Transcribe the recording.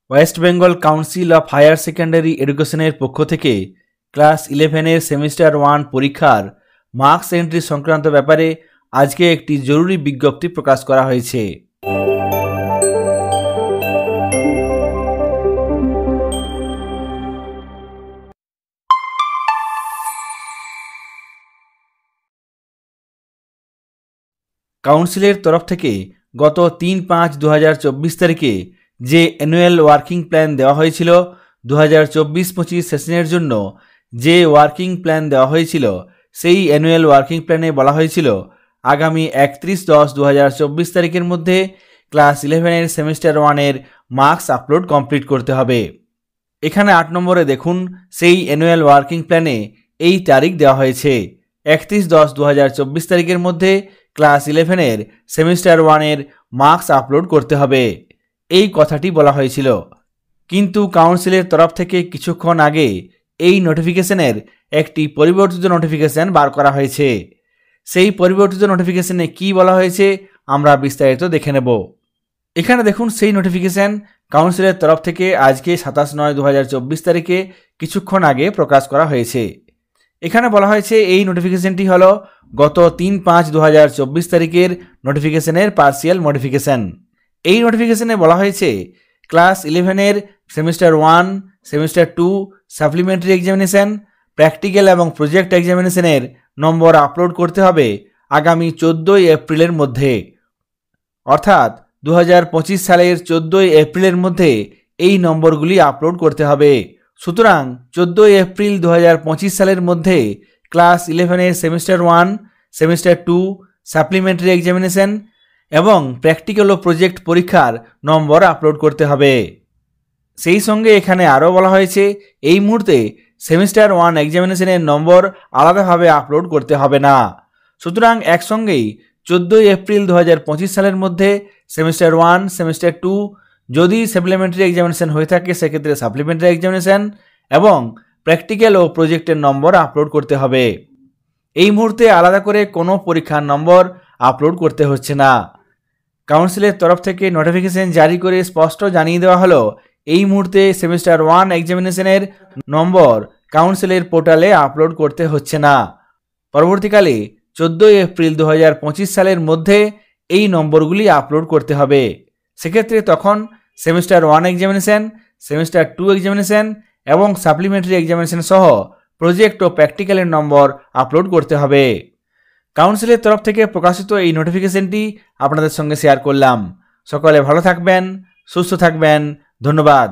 West Bengal council of higher secondary এডুকেশনের পক্ষ থেকে ক্লাস 11-এর সেমিস্টার 1 পরীক্ষার মার্কস এন্ট্রি সংক্রান্ত ব্যাপারে আজকে একটি জরুরি বিজ্ঞপ্তি প্রকাশ করা হয়েছে। কাউন্সিলের তরফ থেকে গত 3-5-2024 তারিখে যে অ্যানুয়াল ওয়ার্কিং প্ল্যান দেওয়া হয়েছিল 2024-25 সেশনের জন্য যে ওয়ার্কিং প্ল্যান দেওয়া হয়েছিল সেই অ্যানুয়াল ওয়ার্কিং প্ল্যানে বলা হয়েছিল আগামী 31-10-2024 তারিখের মধ্যে ক্লাস 11-এর সেমিস্টার 1-এর মার্কস আপলোড কমপ্লিট করতে হবে। এখানে 8 নম্বরে দেখুন সেই অ্যানুয়াল ওয়ার্কিং প্ল্যানে এই তারিখ দেওয়া হয়েছে 31-10-2024 তারিখের মধ্যে ক্লাস 11-এর সেমিস্টার 1-এর মার্কস আপলোড করতে হবে, এই কথাটি বলা হয়েছিল। কিন্তু কাউন্সিলের তরফ থেকে কিছুক্ষণ আগে এই নোটিফিকেশনের একটি পরিবর্তিত নোটিফিকেশন বার করা হয়েছে। সেই পরিবর্তিত নোটিফিকেশনে কি বলা হয়েছে আমরা বিস্তারিত দেখে নেব। এখানে দেখুন সেই নোটিফিকেশন কাউন্সিলের তরফ থেকে আজকে 27/9/2024 তারিখে কিছুক্ষণ আগে প্রকাশ করা হয়েছে। এখানে বলা হয়েছে এই নোটিফিকেশনটি হলো গত 3-5-2024 তারিখের নোটিফিকেশনের পার্সিয়াল মডিফিকেশন। এই নোটিফিকেশনে বলা হয়েছে ক্লাস 11-এর semester 1, semester 2 supplementary examination, practical এবং প্রজেক্ট এক্সামিনেশনের নম্বর আপলোড করতে হবে আগামী 14 এপ্রিলের মধ্যে, অর্থাৎ 2025 সালের 14 এপ্রিলের মধ্যে এই নম্বরগুলি আপলোড করতে হবে। সুতরাং 14 এপ্রিল 2025 সালের মধ্যে ক্লাস 11-এর সেমিস্টার 1, সেমিস্টার 2 সাপ্লিমেন্টারি এক্সামিনেশন এবং প্র্যাকটিক্যাল ও প্রজেক্ট পরীক্ষার নম্বর আপলোড করতে হবে। সেই সঙ্গে এখানে আরও বলা হয়েছে এই মুহূর্তে সেমিস্টার 1 এক্সামিনেশনের নম্বর আলাদাভাবে আপলোড করতে হবে না। সুতরাং একসঙ্গেই 14 এপ্রিল 2025 সালের মধ্যে সেমিস্টার 1, সেমিস্টার 2 যদি সাপ্লিমেন্টারি এক্সামিনেশন হয়ে থাকে সেক্ষেত্রে সাপ্লিমেন্টারি এক্সামিনেশন এবং প্র্যাকটিক্যাল ও প্রজেক্টের নম্বর আপলোড করতে হবে। এই মুহূর্তে আলাদা করে কোনো পরীক্ষার নম্বর আপলোড করতে হচ্ছে না। কাউন্সিলের তরফ থেকে নোটিফিকেশন জারি করে স্পষ্ট জানিয়ে দেওয়া হলো এই মুহূর্তে সেমিস্টার 1 এক্সামিনেশনের নম্বর কাউন্সিলের পোর্টালে আপলোড করতে হচ্ছে না। পরবর্তীকালে 14 এপ্রিল 2025 সালের মধ্যে এই নম্বরগুলি আপলোড করতে হবে। সেক্ষেত্রে তখন সেমিস্টার 1 এক্সামিনেশন, সেমিস্টার 2 এক্সামিনেশন এবং সাপ্লিমেন্টারি এক্সামিনেশন সহ প্রজেক্ট ও প্র্যাকটিক্যালের নম্বর আপলোড করতে হবে। কাউন্সিলের তরফ থেকে প্রকাশিত এই নোটিফিকেশনটি আপনাদের সঙ্গে শেয়ার করলাম। সকলে ভালো থাকবেন, সুস্থ থাকবেন, ধন্যবাদ।